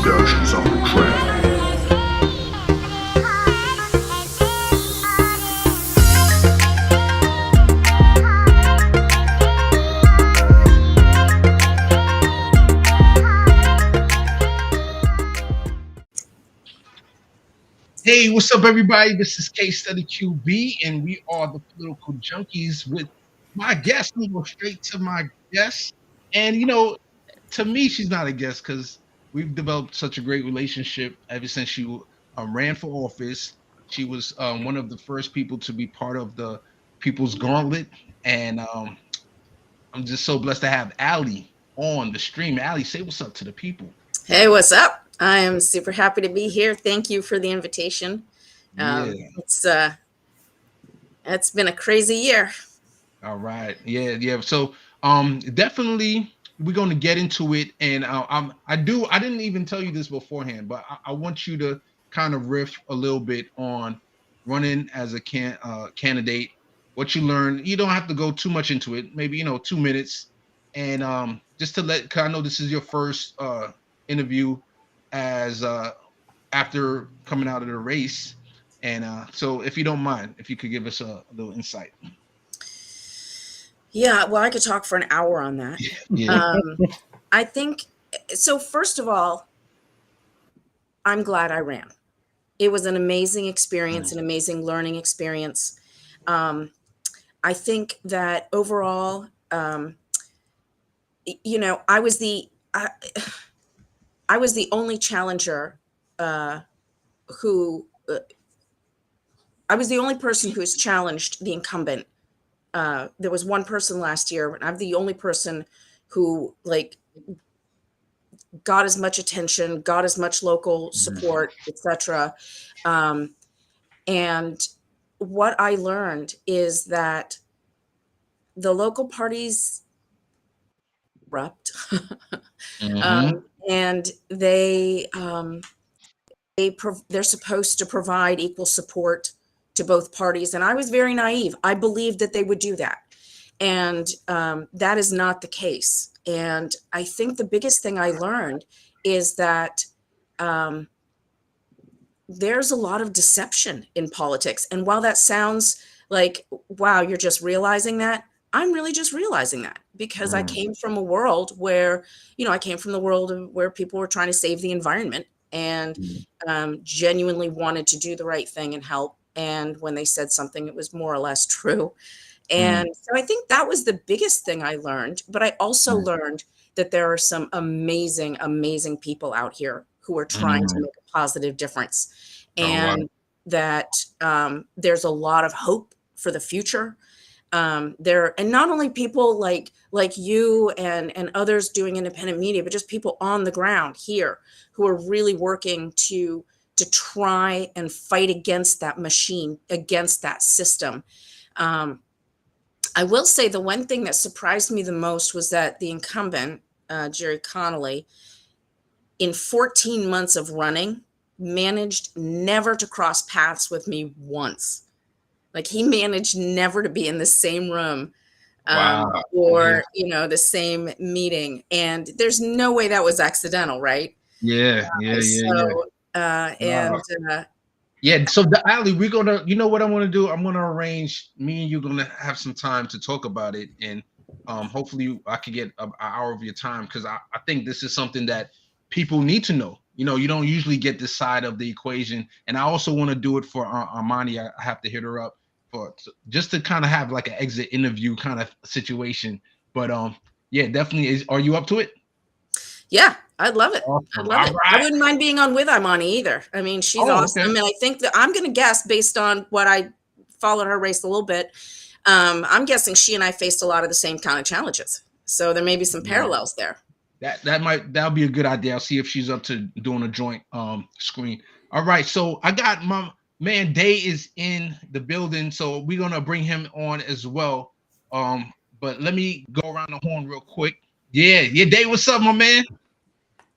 Productions on the track. Hey, what's up, everybody? This is Case Study QB, and we are the Political Junkies with my guest. We go straight to my guest. And, to me, she's not a guest because we've developed such a great relationship ever since she ran for office. She was one of the first people to be part of the People's Gauntlet. And I'm just so blessed to have Allie on the stream. Allie, say what's up to the people. Hey, what's up? I am super happy to be here. Thank you for the invitation. Yeah. It's been a crazy year. All right. Yeah. So definitely we're gonna get into it. And I didn't even tell you this beforehand, but I want you to kind of riff a little bit on running as a candidate, what you learned. You don't have to go too much into it, maybe 2 minutes. And just to cause I know this is your first interview as after coming out of the race. And so if you don't mind, if you could give us a little insight. Yeah, well, I could talk for an hour on that. Yeah. I think so. First of all, I'm glad I ran. It was an amazing experience, an amazing learning experience. I think that overall, I was the only challenger who I was the only person who has challenged the incumbent. There was one person last year, and I'm the only person who got as much attention, got as much local support, etc. And what I learned is that the local parties erupt, and they're supposed to provide equal support to both parties. And I was very naive. I believed that they would do that. And that is not the case. And I think the biggest thing I learned is that there's a lot of deception in politics. And while that sounds like, wow, you're just realizing that, I'm really just realizing that because I came from a world where, I came from the world where people were trying to save the environment and genuinely wanted to do the right thing and help. And when they said something, it was more or less true. And so I think that was the biggest thing I learned. But I also learned that there are some amazing, amazing people out here who are trying to make a positive difference. And that there's a lot of hope for the future. And not only people like you and others doing independent media, but just people on the ground here who are really working to try and fight against that machine, against that system. I will say the one thing that surprised me the most was that the incumbent, Jerry Connolly, in 14 months of running, managed never to cross paths with me once. Like he managed never to be in the same room or, the same meeting. And there's no way that was accidental, right? Yeah. So Ali, we're gonna, what I'm gonna do? I'm gonna arrange me and you're gonna have some time to talk about it, and hopefully I could get an hour of your time because I think this is something that people need to know. You don't usually get this side of the equation, and I also want to do it for Armani. I have to hit her up just to kind of have like an exit interview kind of situation. But yeah, definitely. Are you up to it? Yeah, I'd love it. Awesome. I'd love it. Right. I wouldn't mind being on with Imani either. I mean, she's awesome. Okay. And I think that I'm going to guess based on what I followed her race a little bit. I'm guessing she and I faced a lot of the same kind of challenges. So there may be some parallels there. That'll be a good idea. I'll see if she's up to doing a joint screen. All right. So I got my man Day is in the building. So we're going to bring him on as well. But let me go around the horn real quick. Yeah, Day, what's up, my man?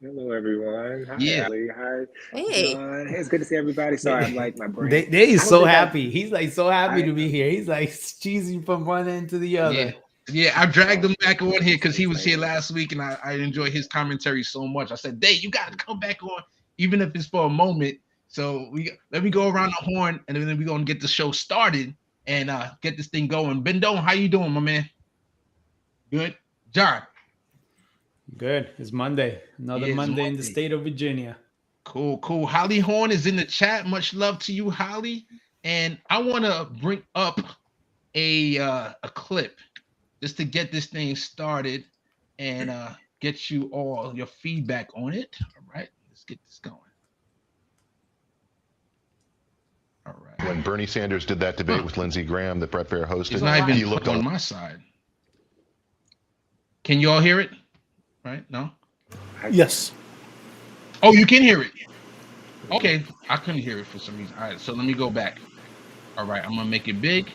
Hello, everyone. Hi, Ali. Hi, hey. John. Hey, it's good to see everybody. Sorry, I'm like my brain. Day is so happy. He's like so happy to be here. He's like cheesy from one end to the other. Yeah, I dragged him back on here because he was here last week, and I enjoy his commentary so much. I said, Dave, you got to come back on, even if it's for a moment. So let me go around the horn, and then we're gonna get the show started and get this thing going. Bendone, how you doing, my man? Good, John. Good. It's Monday. Another Monday in the state of Virginia. Cool. Holly Horn is in the chat. Much love to you, Holly. And I want to bring up a clip just to get this thing started and get you all your feedback on it. All right, let's get this going. All right. When Bernie Sanders did that debate with Lindsey Graham that Brett Baer hosted, It's not even he looked on my side. Can you all hear it? Right? No? Yes. Oh, you can hear it. Okay, I couldn't hear it for some reason. All right, so let me go back. All right, I'm gonna make it big.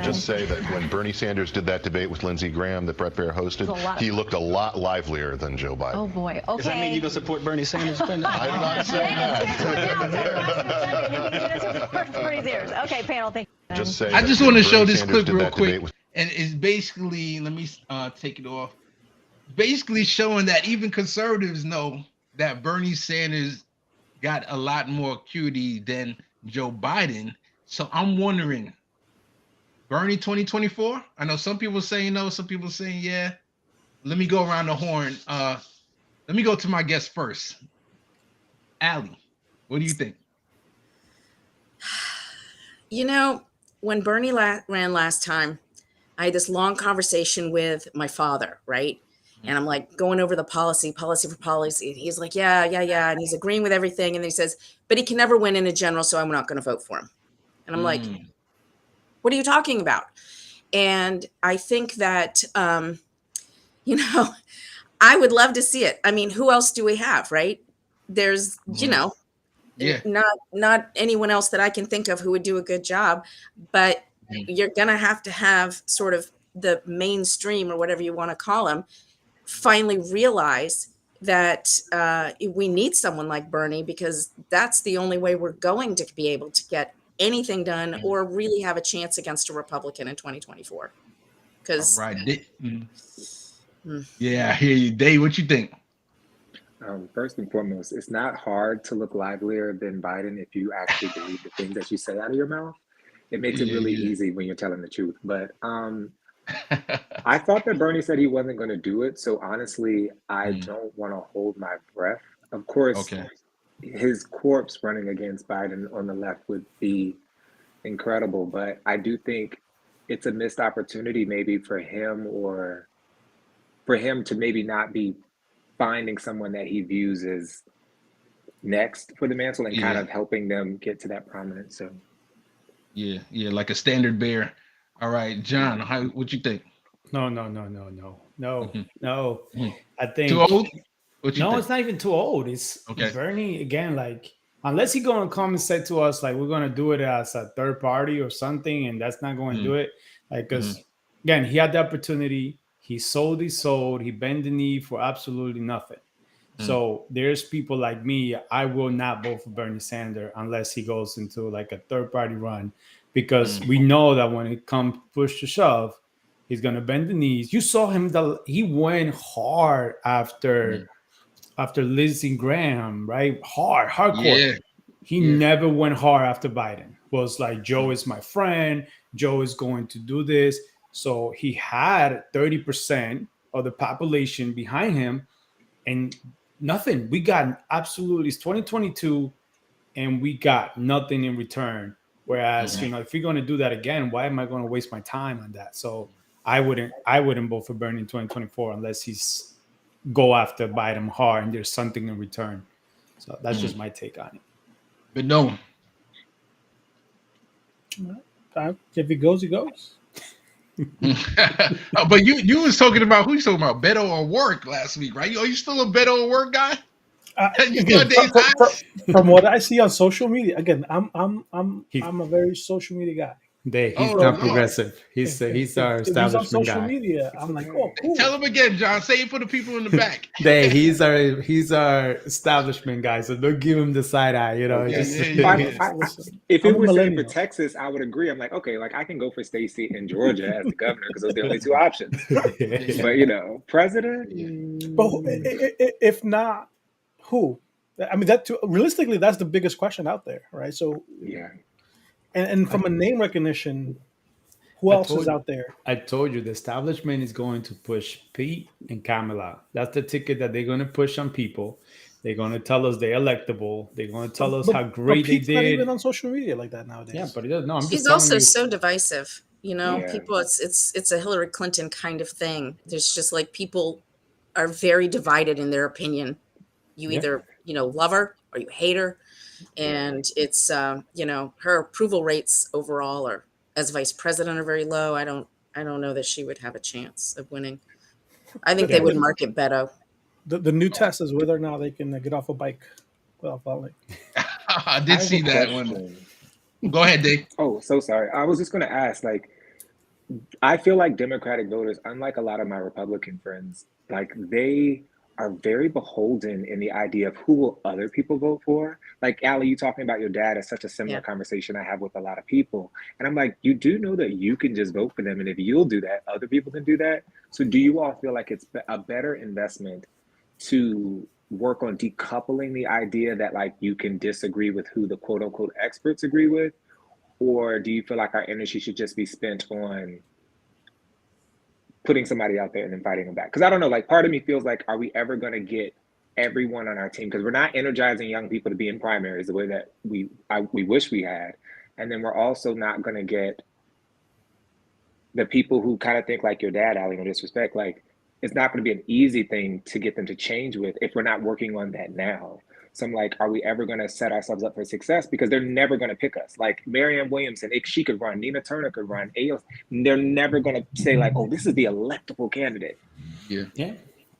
Just say that when Bernie Sanders did that debate with Lindsey Graham that Brett Baer hosted, he looked a lot livelier than Joe Biden. Oh boy. Okay. Does that mean you're gonna support Bernie Sanders? I'm not saying that. Okay, panel. Thank you. Just say I just want to show Bernie this Sanders clip did real that quick, debate with- and it's basically, let me take it off. Basically showing that even conservatives know that Bernie Sanders got a lot more acuity than Joe Biden. So I'm wondering, Bernie 2024? I know some people saying no, some people saying yeah. Let me go around the horn. Let me go to my guest first. Allie, what do you think? You know, when Bernie ran last time, I had this long conversation with my father, right? And I'm like going over the policy for policy. He's like, yeah. And he's agreeing with everything. And then he says, but he can never win in a general, so I'm not going to vote for him. And I'm like, what are you talking about? And I think that, you know, I would love to see it. I mean, who else do we have, right? There's, you know, not anyone else that I can think of who would do a good job, but you're going to have sort of the mainstream or whatever you want to call them finally realize that we need someone like Bernie, because that's the only way we're going to be able to get anything done or really have a chance against a Republican in 2024. Because yeah, I hear you. Dave, what you think? First and foremost, it's not hard to look livelier than Biden if you actually believe the things that you say out of your mouth. It makes it really easy when you're telling the truth. But I thought that Bernie said he wasn't going to do it. So honestly, I don't want to hold my breath. Of course, his corpse running against Biden on the left would be incredible. But I do think it's a missed opportunity maybe for him, or for him to maybe not be finding someone that he views as next for the mantle and kind of helping them get to that prominence. So yeah, like a standard bearer. All right, John, what you think? No. I think too old. What you think? It's not even too old. It's Bernie again. Like, unless he's gonna come and say to us, like, we're gonna do it as a third party or something, and that's not going to do it. Like, because again, he had the opportunity. He sold. He bent the knee for absolutely nothing. So there's people like me. I will not vote for Bernie Sanders unless he goes into like a third party run, because we know that when it comes push to shove, he's gonna bend the knees. You saw him; he went hard after Lindsey Graham, right? Hardcore. Yeah. He never went hard after Biden. Was like, Joe is my friend. Joe is going to do this. So he had 30% of the population behind him, and nothing. We got absolutely, it's 2022, and we got nothing in return. Whereas, you know, if we're going to do that again, why am I going to waste my time on that? So I wouldn't vote for Bernie in 2024 unless he's go after Biden hard and there's something in return. So that's just my take on it. But no. If he goes, he goes. But you was talking about, who you talking about, Beto or work last week, right? Are you still a Beto or work guy? Again, from what I see on social media, again, I'm a very social media guy. He's Oh not Lord. progressive. He's our If he's on establishment social guy. media, It's I'm like, okay. oh, cool. Tell him again, John. Say it for the people in the back. He's our establishment guy. So don't give him the side eye. You know, Okay. just Listen, If it I'm a was saying for millennial. Texas, I would agree. I'm like, okay, like I can go for Stacey and Georgia as the governor because those are the only two options. But president. Yeah. But if not, who? I mean, realistically, that's the biggest question out there, right? So, Yeah. and from a name recognition, who else is out there? I told you the establishment is going to push Pete and Kamala. That's the ticket that they're going to push on people. They're going to tell us they're electable. They're going to tell us how great they Pete's not did. even on social media like that nowadays. Yeah, but it doesn't. No, I'm just She's telling also you. so divisive. Yeah. People, it's a Hillary Clinton kind of thing. There's just like people are very divided in their opinion. You either love her or you hate her, and it's her approval rates overall are as vice president are very low. I don't know that she would have a chance of winning. I think they would market Beto. The new test is whether or not they can get off a bike without falling. I did see that one. Go ahead, Dave. Oh, so sorry. I was just going to ask, like, I feel like Democratic voters, unlike a lot of my Republican friends, like they are very beholden in the idea of who will other people vote for. Like, Allie, you talking about your dad is such a similar conversation I have with a lot of people. And I'm like, you do know that you can just vote for them. And if you'll do that, other people can do that. So do you all feel like it's a better investment to work on decoupling the idea that like you can disagree with who the quote unquote experts agree with? Or do you feel like our energy should just be spent on putting somebody out there and then fighting them back? Because I don't know, like part of me feels like, are we ever going to get everyone on our team? Because we're not energizing young people to be in primaries the way that we wish we had. And then we're also not going to get the people who kind of think like your dad, Allie, no disrespect, like it's not going to be an easy thing to get them to change with if we're not working on that now. So I'm like, are we ever going to set ourselves up for success? Because they're never going to pick us. Like Marianne Williamson, she could run. Nina Turner could run. They're never going to say like, oh, this is the electable candidate. Yeah.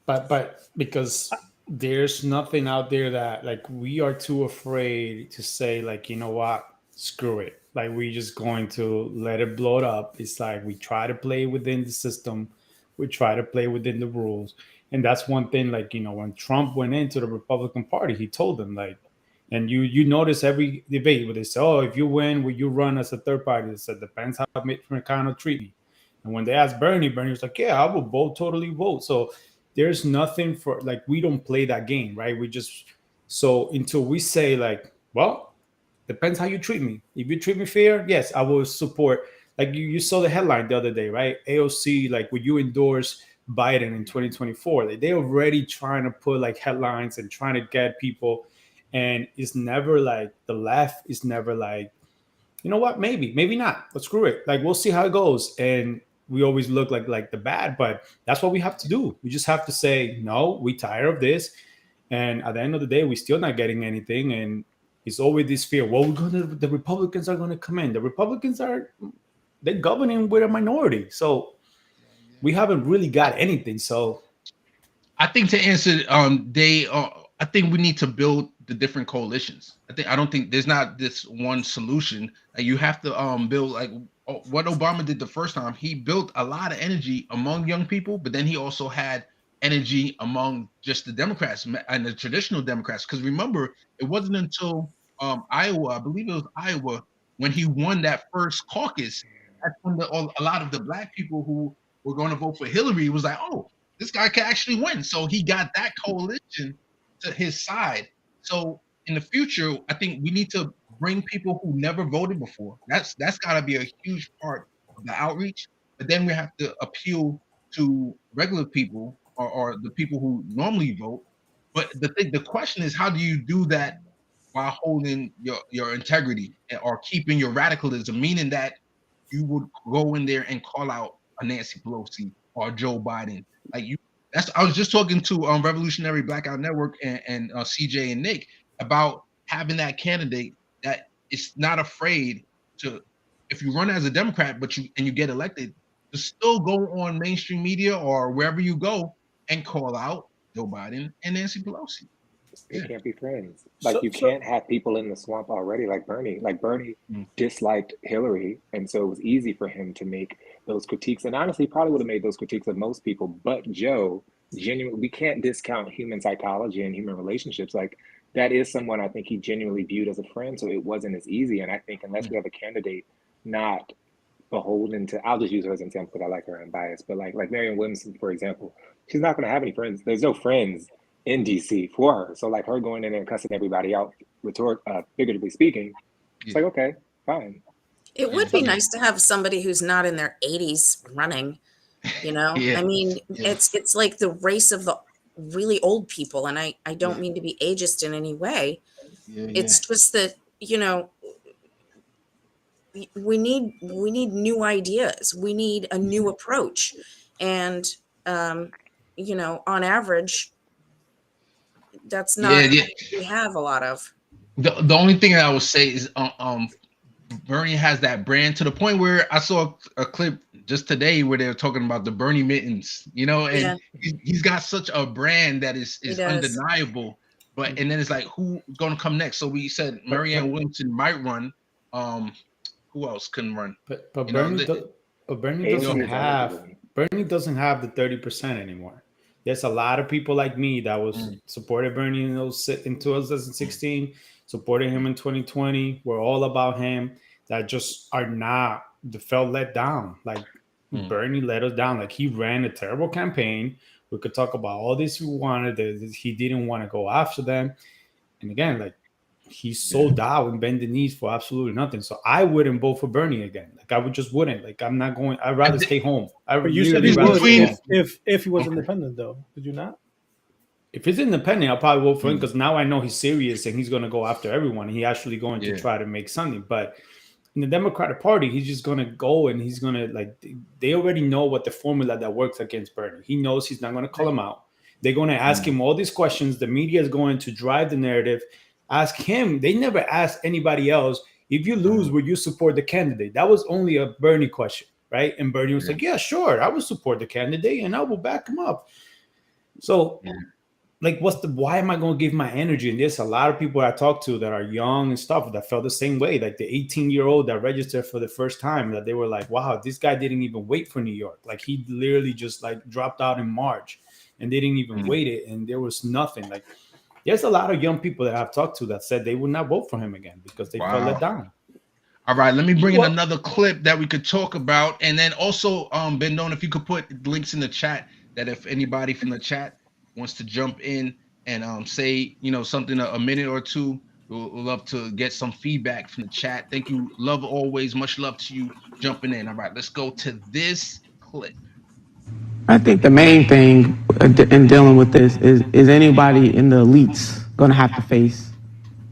But because there's nothing out there that like we are too afraid to say like, you know what, screw it. Like we just going to let it blow it up. It's like we try to play within the system. We try to play within the rules. And that's one thing, like, when Trump went into the Republican Party, he told them, like, and you notice every debate where they say, oh, if you win, will you run as a third party? They said, depends how Mitch McConnell treat me. And when they asked Bernie was like, yeah, I will totally vote. So there's nothing for, like, we don't play that game, right? So until we say, like, well, depends how you treat me. If you treat me fair, yes, I will support. Like you saw the headline the other day, right? AOC, like, would you endorse Biden in 2024? They're already trying to put like headlines and trying to get people, and it's never like the left is never like, you know what, maybe not, but screw it, like we'll see how it goes. And we always look like the bad, but that's what we have to do. We just have to say no, we tired of this, and at the end of the day we're still not getting anything. And it's always this fear, well, the Republicans are going to come in. The Republicans they're governing with a minority, so we haven't really got anything. So I think to answer, I think we need to build the different coalitions. I don't think there's not this one solution. You have to build like what Obama did the first time. He built a lot of energy among young people, but then he also had energy among just the Democrats and the traditional Democrats. Because remember, it wasn't until Iowa, I believe it was Iowa, when he won that first caucus. That's when a lot of the black people who were going to vote for Hillary was like, oh, this guy can actually win. So he got that coalition to his side. So in the future, I think we need to bring people who never voted before. That's got to be a huge part of the outreach. But then we have to appeal to regular people or the people who normally vote. But the question is, how do you do that while holding your integrity or keeping your radicalism, meaning that you would go in there and call out a Nancy Pelosi or Joe Biden. Like I was just talking to Revolutionary Blackout Network and CJ and Nick about having that candidate that is not afraid to, if you run as a Democrat, but you get elected, to still go on mainstream media or wherever you go and call out Joe Biden and Nancy Pelosi. They can't be friends. Like you can't have people in the swamp already. Like Bernie disliked Hillary, and so it was easy for him to make those critiques. And honestly, probably would have made those critiques of most people. But Joe, genuinely, we can't discount human psychology and human relationships. Like that is someone I think he genuinely viewed as a friend. So it wasn't as easy. And I think unless we have a candidate not beholden to, I'll just use her as an example because I like her, I'm biased, but like Marianne Williamson, for example, she's not going to have any friends. There's no friends in DC for her. So like her going in there and cussing everybody out, figuratively speaking, it's like, okay, fine. It would be nice to have somebody who's not in their 80s running, you know? I mean, it's like the race of the really old people. And I don't mean to be ageist in any way. It's just that, you know, we need new ideas. We need a new approach. And, you know, on average, that's not what we have a lot of. The only thing that I would say is Bernie has that brand to the point where I saw a clip just today where they were talking about the Bernie mittens, you know, and he's got such a brand that is undeniable. But and then it's like, who's going to come next? So we said Marianne Williamson might run. Who else can run? But Bernie doesn't have the 30% anymore. There's a lot of people like me that was supported Bernie in 2016, supported him in 2020. We're all about him. That just are not, felt let down. Like Bernie let us down. Like he ran a terrible campaign. We could talk about all this we wanted. He didn't want to go after them. And again, like he sold out and bent the knees for absolutely nothing. So I wouldn't vote for Bernie again. Like I wouldn't. Like I'm not going. I'd rather stay home. But you said if he was independent, though, did you not? If he's independent, I'll probably vote for him because now I know he's serious and he's going to go after everyone. He actually going to try to make something. But in the Democratic Party, he's just going to go and he's going to they already know what the formula that works against Bernie. He knows he's not going to call him out. They're going to ask him all these questions. The media is going to drive the narrative. Ask him. They never ask anybody else, if you lose, would you support the candidate? That was only a Bernie question, right? And Bernie was like, yeah, sure, I would support the candidate and I will back him up. So like, why am I going to give my energy? And there's a lot of people I talk to that are young and stuff that felt the same way. Like the 18-year-old that registered for the first time, that they were like, wow, this guy didn't even wait for New York. Like he literally just like dropped out in March and they didn't even wait it. And there was nothing. Like there's a lot of young people that I've talked to that said they would not vote for him again because they felt let down. All right, let me bring in another clip that we could talk about. And then also, Bendon, if you could put links in the chat, that if anybody from the chat wants to jump in and say, you know, something a minute or two, we'll love to get some feedback from the chat. Thank you. Love always. Much love to you jumping in. All right, let's go to this clip. I think the main thing in dealing with this is anybody in the elites going to have to face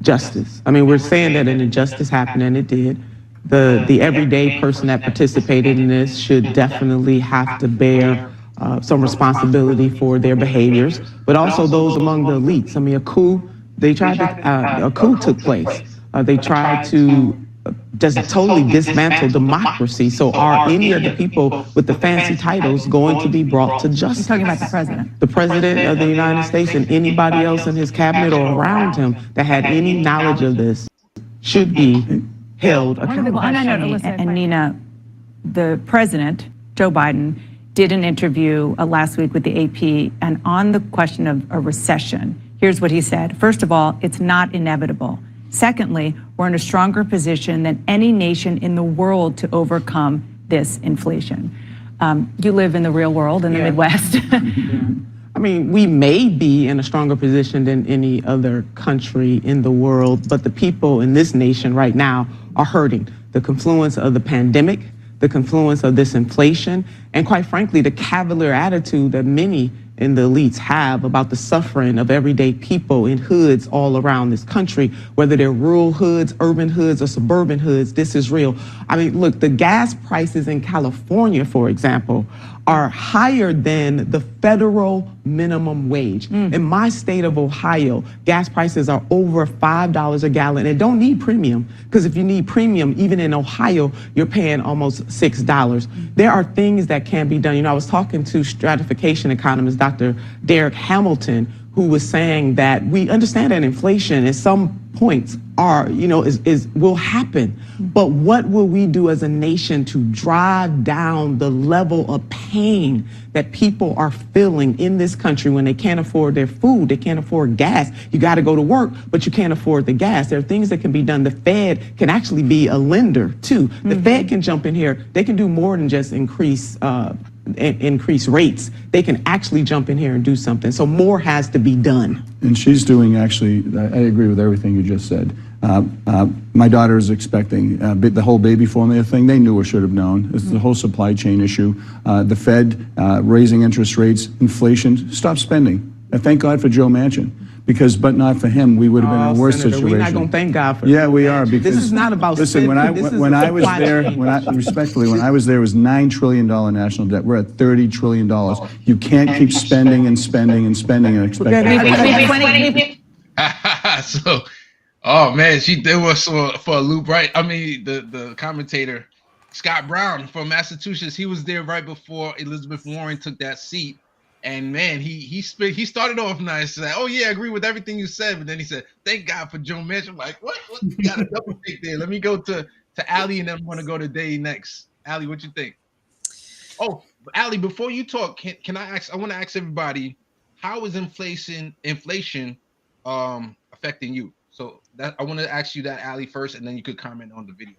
justice. I mean, we're saying that an injustice happened, and it did. The everyday person that participated in this should definitely have to bear some responsibility for their behaviors, but also those among the elites. I mean, a coup took place. They tried to just totally dismantle democracy. So are any of the people with the fancy titles going to be brought to justice? You're talking about the president. The president of the United States and anybody else in his cabinet or around him that had any knowledge of this should be held accountable. And Nina, the president, Joe Biden, did an interview last week with the AP, and on the question of a recession, here's what he said. First of all, it's not inevitable. Secondly, we're in a stronger position than any nation in the world to overcome this inflation. You live in the real world in the Midwest. I mean, we may be in a stronger position than any other country in the world, but the people in this nation right now are hurting. The confluence of the pandemic, the confluence of this inflation, and quite frankly, the cavalier attitude that many in the elites have about the suffering of everyday people in hoods all around this country, whether they're rural hoods, urban hoods, or suburban hoods. This is real. I mean, look, the gas prices in California, for example, are higher than the federal minimum wage. In my state of Ohio, gas prices are over $5 a gallon and don't need premium, because if you need premium, even in Ohio, you're paying almost $6. There are things that can be done. You know, I was talking to stratification economist, Dr. Derek Hamilton, who was saying that we understand that inflation at some points will happen. But what will we do as a nation to drive down the level of pain that people are feeling in this country when they can't afford their food, they can't afford gas? You got to go to work, but you can't afford the gas. There are things that can be done. The Fed can actually be a lender too. The Fed can jump in here. They can do more than just increase rates. They can actually jump in here and do something. So more has to be done. And she's doing, actually, I agree with everything you just said. My daughter is expecting the whole baby formula thing. They knew or should have known. It's the whole supply chain issue. The Fed raising interest rates, inflation, stop spending. And thank God for Joe Manchin. But not for him, we would have been in a worse Senator, situation. We're not going to thank God for Yeah, we are. Because this is not about listen. When I was there, respectfully, when I was there, it was $9 trillion national debt. We're at $30 trillion. You can't keep spending and spending and spending and expect. So, oh man, she did us for a loop, right? I mean, the commentator Scott Brown from Massachusetts, he was there right before Elizabeth Warren took that seat. And man, he started off nice. Said, "Oh yeah, I agree with everything you said." But then he said, "Thank God for Joe Manchin." I'm like, what? You got a double take there. Let me go to Allie, and then I'm going to go to Day next. Allie, what you think? Oh, Allie, before you talk, can I ask? I want to ask everybody, how is inflation affecting you? So that I want to ask you that, Allie, first, and then you could comment on the video.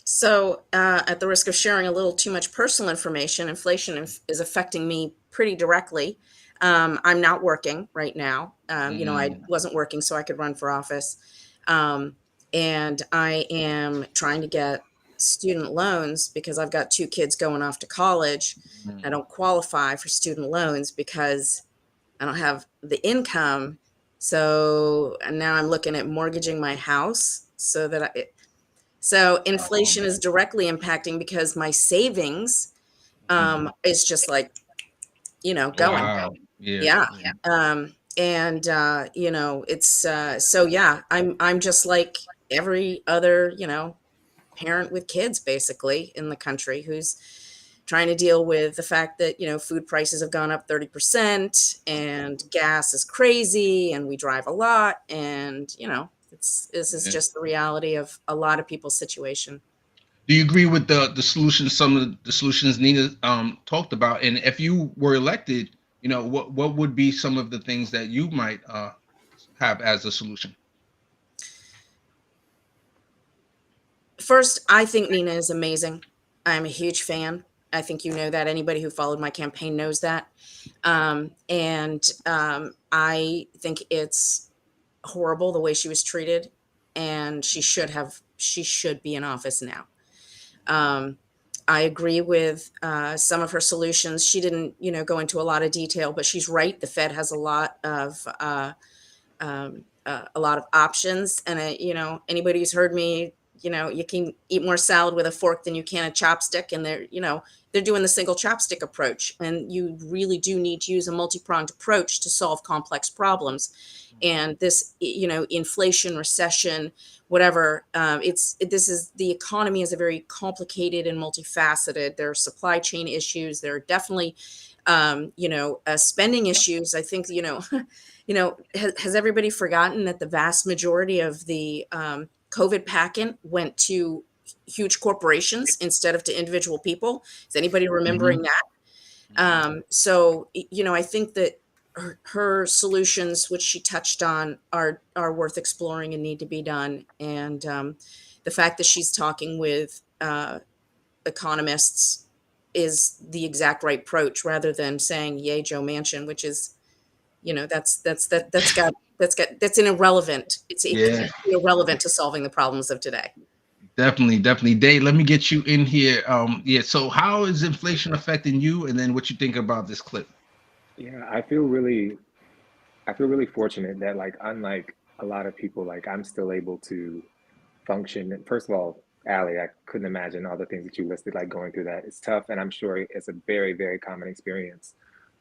So at the risk of sharing a little too much personal information, inflation is affecting me pretty directly. I'm not working right now. I wasn't working so I could run for office. And I am trying to get student loans because I've got 2 kids going off to college. I don't qualify for student loans because I don't have the income. So now I'm looking at mortgaging my house so that So inflation is directly impacting because my savings is just like, going. Wow. Yeah. It's so yeah, I'm just like every other, parent with kids basically in the country who's trying to deal with the fact that, food prices have gone up 30% and gas is crazy and we drive a lot and, this is just the reality of a lot of people's situation. Do you agree with the solutions, some of the solutions Nina talked about? And if you were elected, what would be some of the things that you might have as a solution? First, I think Nina is amazing. I'm a huge fan. I think you know that. Anybody who followed my campaign knows that. I think it's horrible the way she was treated, and she should be in office now. I agree with some of her solutions. She didn't, go into a lot of detail, but she's right. The Fed has a lot of options, and anybody who's heard me, you can eat more salad with a fork than you can a chopstick, and they're doing the single chopstick approach, and you really do need to use a multi-pronged approach to solve complex problems. And this, inflation, recession, whatever, the economy is a very complicated and multifaceted. There are supply chain issues. There are definitely, spending issues. I think, has everybody forgotten that the vast majority of the COVID packet went to huge corporations instead of to individual people? Is anybody remembering that? So, I think that her solutions, which she touched on, are worth exploring and need to be done. And the fact that she's talking with economists is the exact right approach, rather than saying "Yay, Joe Manchin," which is, that's irrelevant. It's irrelevant to solving the problems of today. Definitely. Dave, let me get you in here. So how is inflation affecting you, and then what you think about this clip? Yeah, I feel really fortunate that, like, unlike a lot of people, like, I'm still able to function. And first of all, Allie, I couldn't imagine all the things that you listed, like going through that. It's tough, and I'm sure it's a very, very common experience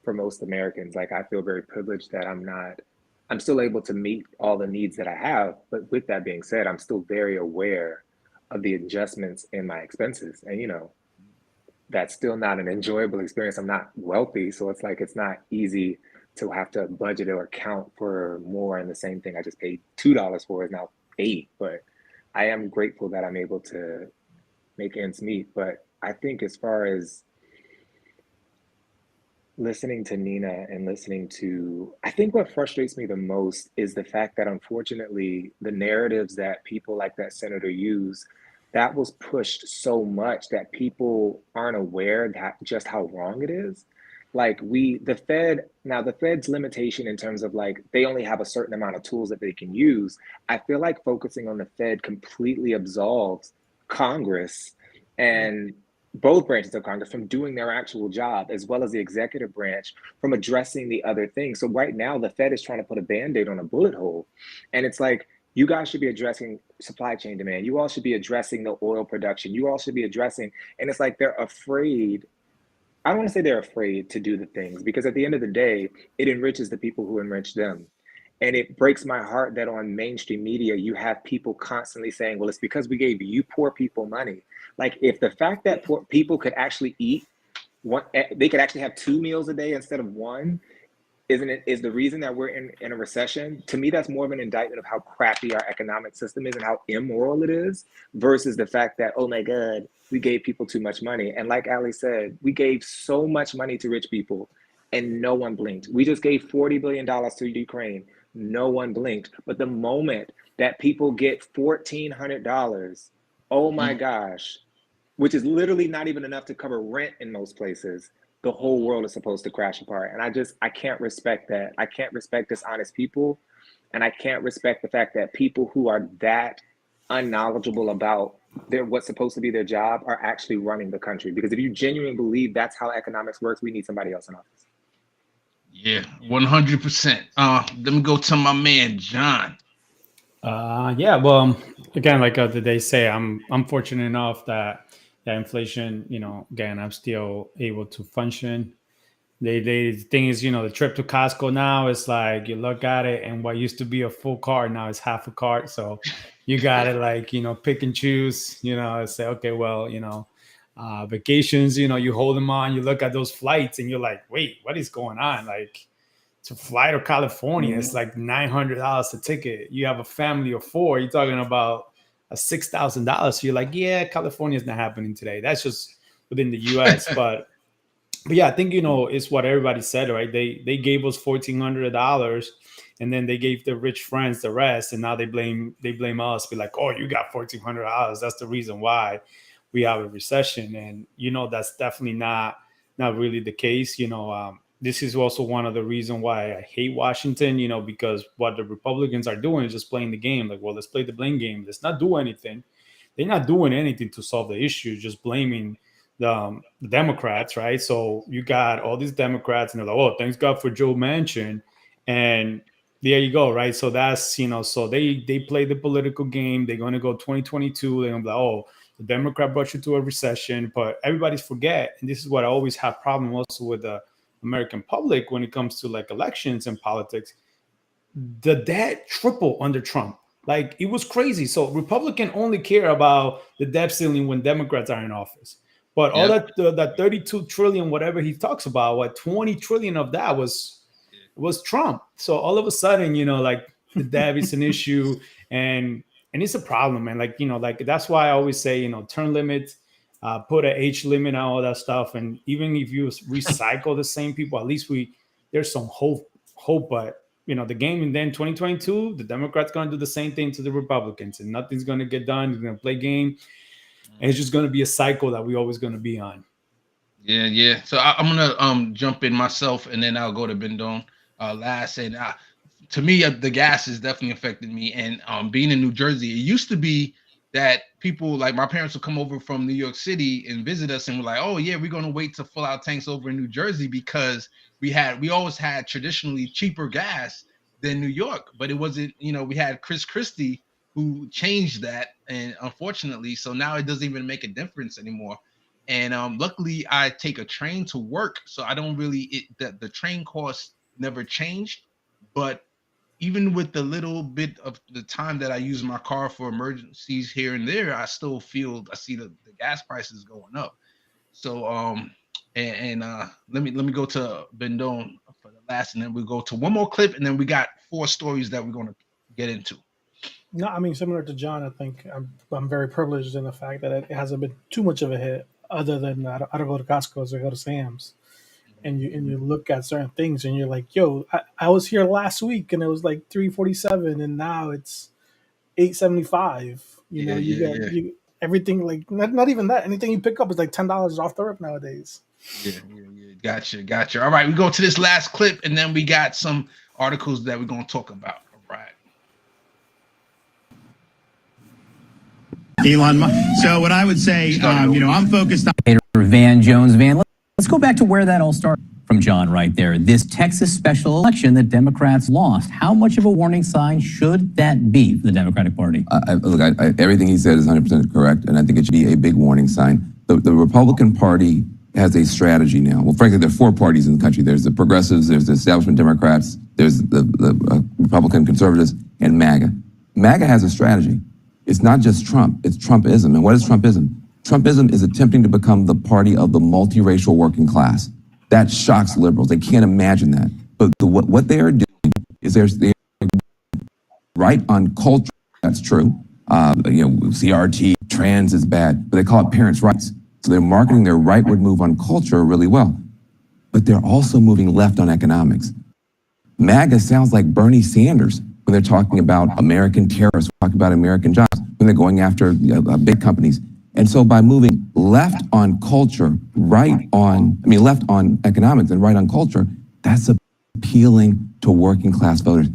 for most Americans. Like, I feel very privileged that I'm still able to meet all the needs that I have. But with that being said, I'm still very aware of the adjustments in my expenses. And, that's still not an enjoyable experience. I'm not wealthy, so it's like it's not easy to have to budget or account for more. And the same thing I just paid $2 for is now 8. But I am grateful that I'm able to make ends meet. But I think as far as listening to Nina and listening to, I think what frustrates me the most is the fact that unfortunately the narratives that people like that senator use, that was pushed so much that people aren't aware that just how wrong it is. Like the Fed's limitation in terms of like, they only have a certain amount of tools that they can use. I feel like focusing on the Fed completely absolves Congress and both branches of Congress from doing their actual job, as well as the executive branch from addressing the other things. So right now, the Fed is trying to put a Band-Aid on a bullet hole. And it's like, you guys should be addressing supply chain demand. You all should be addressing the oil production. You all should be addressing, and it's like they're afraid. I don't want to say they're afraid to do the things, because at the end of the day, it enriches the people who enrich them. And it breaks my heart that on mainstream media, you have people constantly saying, well, it's because we gave you poor people money. Like, if the fact that poor people could actually eat they could actually have 2 meals a day instead of 1, is the reason that we're in a recession. To me, that's more of an indictment of how crappy our economic system is and how immoral it is, versus the fact that, oh my God, we gave people too much money. And like Ali said, we gave so much money to rich people and no one blinked. We just gave $40 billion to Ukraine. No one blinked. But the moment that people get $1,400, oh my gosh, which is literally not even enough to cover rent in most places, the whole world is supposed to crash apart. And I can't respect that. I can't respect dishonest people. And I can't respect the fact that people who are that unknowledgeable about what's supposed to be their job are actually running the country. Because if you genuinely believe that's how economics works, we need somebody else in office. Yeah, 100%. Let me go to my man, John. Yeah, well, again, like they say, I'm fortunate enough that inflation, again, I'm still able to function. The thing is, the trip to Costco now is like, you look at it and what used to be a full cart now is half a cart. So you got to like, pick and choose, say, okay, well, vacations, you hold them on, you look at those flights and you're like, wait, what is going on? Like, to fly to California, it's like $900 a ticket. You have a family of 4, you're talking about a $6,000. So you're like, yeah, California's not happening today. That's just within the US. But yeah, I think, it's what everybody said, right? They gave us $1,400 and then they gave their rich friends the rest. And now they blame us, be like, oh, you got $1,400. That's the reason why we have a recession. And, that's definitely not really the case. This is also one of the reasons why I hate Washington, because what the Republicans are doing is just playing the game. Like, well, let's play the blame game. Let's not do anything. They're not doing anything to solve the issue, just blaming the Democrats, right? So you got all these Democrats and they're like, oh, thanks God for Joe Manchin. And there you go, right? So that's, so they play the political game. They're going to go 2022. They're going to be like, oh, the Democrat brought you to a recession. But everybody forget, and this is what I always have problem also with the American public when it comes to like elections and politics, the debt tripled under Trump. Like, it was crazy. So Republicans only care about the debt ceiling when Democrats are in office. But all that 32 trillion, whatever he talks about, what 20 trillion of that was Trump. So all of a sudden, like the debt is an issue and it's a problem. And like that's why I always say, term limits, put an age limit on all that stuff. And even if you recycle the same people, at least there's some hope. But the game, and then 2022, the Democrats going to do the same thing to the Republicans, and nothing's going to get done. They're going to play game, and it's just going to be a cycle that we're always going to be on. Yeah. So I'm gonna jump in myself, and then I'll go to Bendon last. And to me, the gas is definitely affected me. And being in New Jersey, it used to be that people, like my parents, would come over from New York City and visit us, and we're like, oh yeah, we're gonna wait to fill out tanks over in New Jersey because we always had traditionally cheaper gas than New York, but it wasn't. We had Chris Christie who changed that, and unfortunately, so now it doesn't even make a difference anymore. And luckily, I take a train to work, so I don't really the train costs never changed. But even with the little bit of the time that I use my car for emergencies here and there, I see the gas prices going up. So let me go to Bendone for the last, and then we go to one more clip, and then we got 4 stories that we're gonna get into. No, I mean, similar to John, I think I'm very privileged in the fact that it hasn't been too much of a hit. Other than I don't go to Costco's, I go to Sam's, and you look at certain things, and you're like, yo, I was here last week, and it was like $3.47, and now it's $8.75. You know, you everything, like not even that. Anything you pick up is like $10 off the rip nowadays. Yeah. Gotcha. All right, we go to this last clip, and then we got some articles that we're gonna talk about. All right. Elon Musk. So what I would say, I'm focused on Van Jones Van. Let's go back to where that all started from John right there. This Texas special election that Democrats lost. How much of a warning sign should that be for the Democratic Party? Everything he said is 100% correct, and I think it should be a big warning sign. The Republican Party has a strategy now. Well, frankly, there are 4 parties in the country. There's the progressives, there's the establishment Democrats, there's the Republican conservatives, and MAGA. MAGA has a strategy. It's not just Trump, it's Trumpism. And what is Trumpism? Trumpism is attempting to become the party of the multiracial working class. That shocks liberals. They can't imagine that. But what they are doing is they're right on culture. That's true. CRT, trans is bad, but they call it parents' rights. So they're marketing their rightward move on culture really well. But they're also moving left on economics. MAGA sounds like Bernie Sanders when they're talking about American terrorists, talking about American jobs, when they're going after big companies. And so by moving left on culture, left on economics and right on culture, that's appealing to working class voters,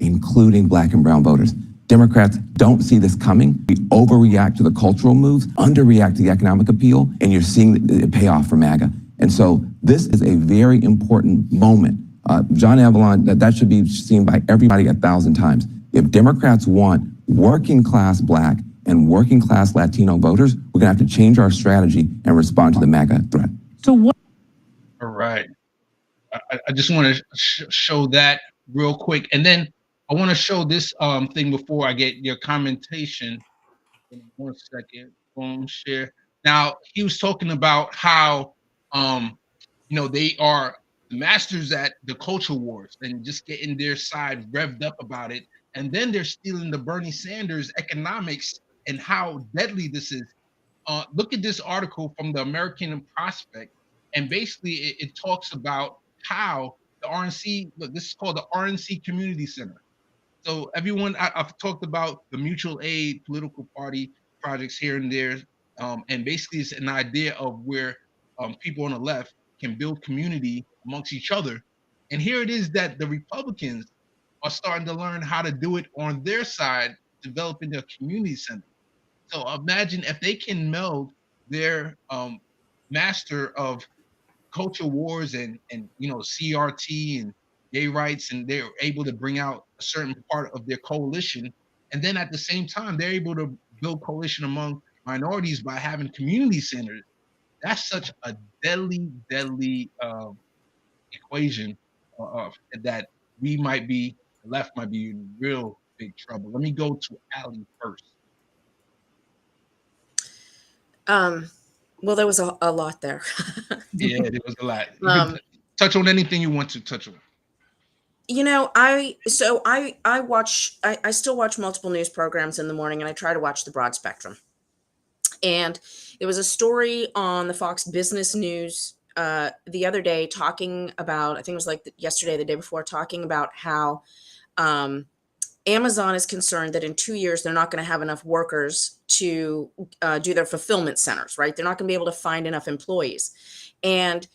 including black and brown voters. Democrats don't see this coming. We overreact to the cultural moves, underreact to the economic appeal, and you're seeing it pay off for MAGA. And so this is a very important moment. John Avalon, that should be seen by everybody 1,000 times. If Democrats want working class black and working class Latino voters, we're gonna have to change our strategy and respond to the MAGA threat. So what? All right. I just want to show that real quick, and then I want to show this thing before I get your commentation. In 1 second. Boom, share. Now he was talking about how they are masters at the culture wars and just getting their side revved up about it, and then they're stealing the Bernie Sanders economics and how deadly this is. Look at this article from the American Prospect, and basically it talks about how the RNC, look, this is called the RNC Community Center. So everyone, I've talked about the mutual aid political party projects here and there, and basically it's an idea of where people on the left can build community amongst each other. And here it is that the Republicans are starting to learn how to do it on their side, developing their community center. So imagine if they can meld their master of culture wars and CRT and gay rights, and they're able to bring out a certain part of their coalition, and then at the same time they're able to build coalition among minorities by having community centers. That's such a deadly equation that the left might be in real big trouble. Let me go to Ali first. Well, there was a lot there. Yeah, there was a lot. You can touch on anything you want to touch on. I still watch multiple news programs in the morning, and I try to watch the broad spectrum. And there was a story on the Fox Business News the other day talking about, I think it was like yesterday, the day before, talking about how Amazon is concerned that in 2 years, they're not going to have enough workers to do their fulfillment centers, right? They're not going to be able to find enough employees. And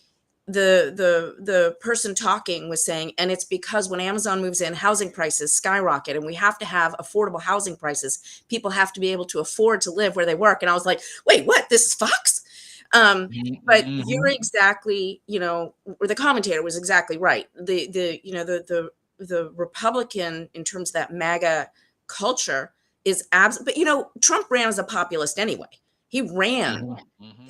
the person talking was saying, and it's because when Amazon moves in, housing prices skyrocket, and we have to have affordable housing prices. People have to be able to afford to live where they work. And I was like, wait, what? This is Fox? But you're exactly, or the commentator was exactly right. The Republican, in terms of that MAGA culture, is but Trump ran as a populist anyway. He ran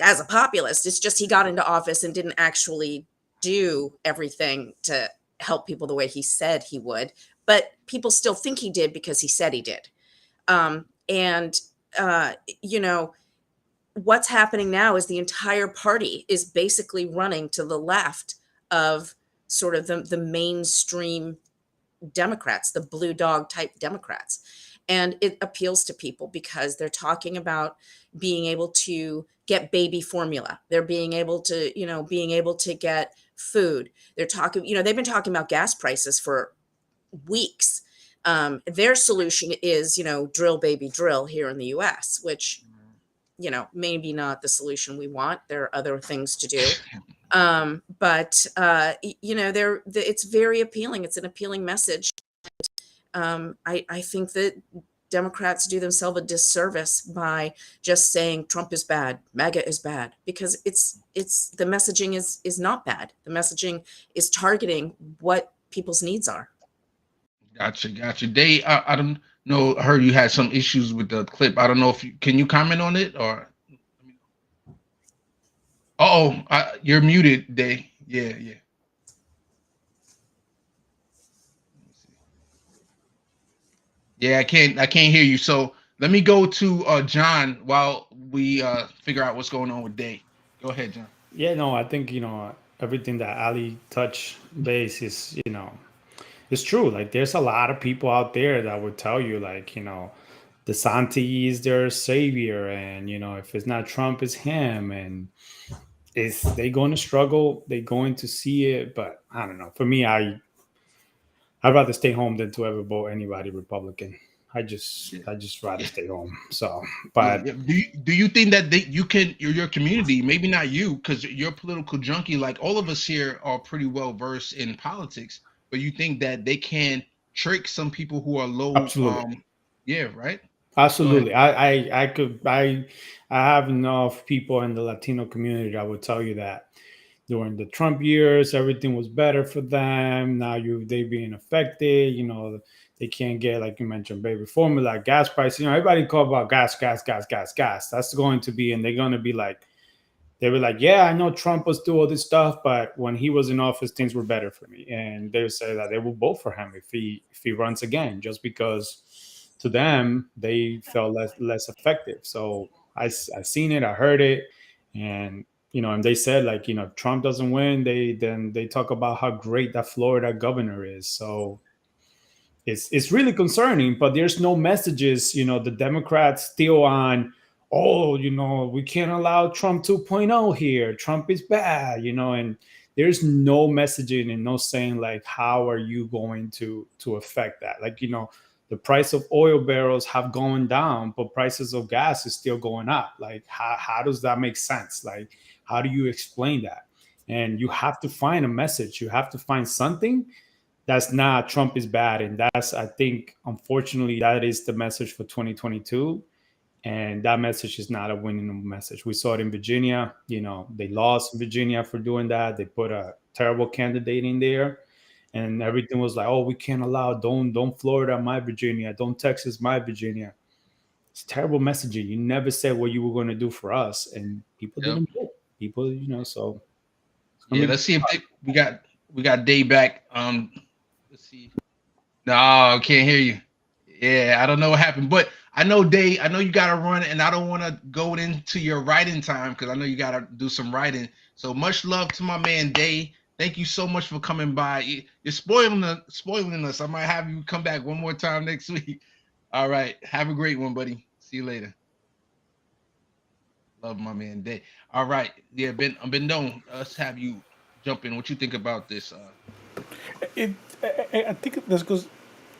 as a populist. It's just he got into office and didn't actually do everything to help people the way he said he would. But people still think he did because he said he did. what's happening now is the entire party is basically running to the left of sort of the mainstream Democrats, the blue dog type Democrats. And it appeals to people because they're talking about being able to get baby formula. They're being able to get food. They're talking, they've been talking about gas prices for weeks. Their solution is, drill baby drill here in the US, which, maybe not the solution we want. There are other things to do. But it's very appealing. It's an appealing message. I think that Democrats do themselves a disservice by just saying Trump is bad, MAGA is bad, because it's the messaging is not bad. The messaging is targeting what people's needs are. Gotcha. Dave, I don't know. I heard you had some issues with the clip. I don't know if can you comment on it or. You're muted, Dave. Yeah. Yeah, I can't hear you. So let me go to John while we figure out what's going on with Dave. Go ahead, John. Yeah, no, I think everything that Ali touched base is it's true. Like there's a lot of people out there that would tell you like DeSantis is their savior, and if it's not Trump, it's him, and is they going to struggle? They going to see it, but I don't know. For me, I'd rather stay home than to ever vote anybody Republican. I just rather stay home. So, but do you think that your community, maybe not you, because you're a political junkie, like all of us here are pretty well versed in politics, but you think that they can trick some people who are low? Absolutely. Yeah, right. Absolutely. I have enough people in the Latino community that would tell you that during the Trump years, everything was better for them. Now they being affected, they can't get, like you mentioned, baby formula, gas prices. Everybody call about gas. That's going to be, and they're going to be like, they were like, yeah, I know Trump was doing all this stuff, but when he was in office, things were better for me. And they say that they will vote for him if he runs again, just because to them they felt less effective. So I seen it, I heard it, and and they said like Trump doesn't win, they talk about how great that Florida governor is. So it's really concerning, but there's no messages. The Democrats still on, we can't allow Trump 2.0 here. Trump is bad, and there's no messaging and no saying like, how are you going to affect that? Like, the price of oil barrels have gone down, but prices of gas is still going up. Like, how does that make sense? Like, how do you explain that? And you have to find a message. You have to find something that's not Trump is bad. And that's, I think, unfortunately, that is the message for 2022. And that message is not a winning message. We saw it in Virginia. They lost Virginia for doing that. They put a terrible candidate in there. And everything was like, oh, we can't allow, don't Florida, my Virginia, don't Texas, my Virginia. It's terrible messaging. You never said what you were going to do for us, and people didn't vote. People, so. Yeah, let's see if we got Dave back. Let's see. No, I can't hear you. Yeah, I don't know what happened, but I know Dave. I know you got to run, and I don't want to go into your writing time because I know you got to do some writing. So much love to my man Dave. Thank you so much for coming by. You're spoiling us. I might have you come back one more time next week. All right. Have a great one, buddy. See you later. Love my man Dave. All right. Yeah, Ben Doan, let's have you jump in. What you think about this? I think this goes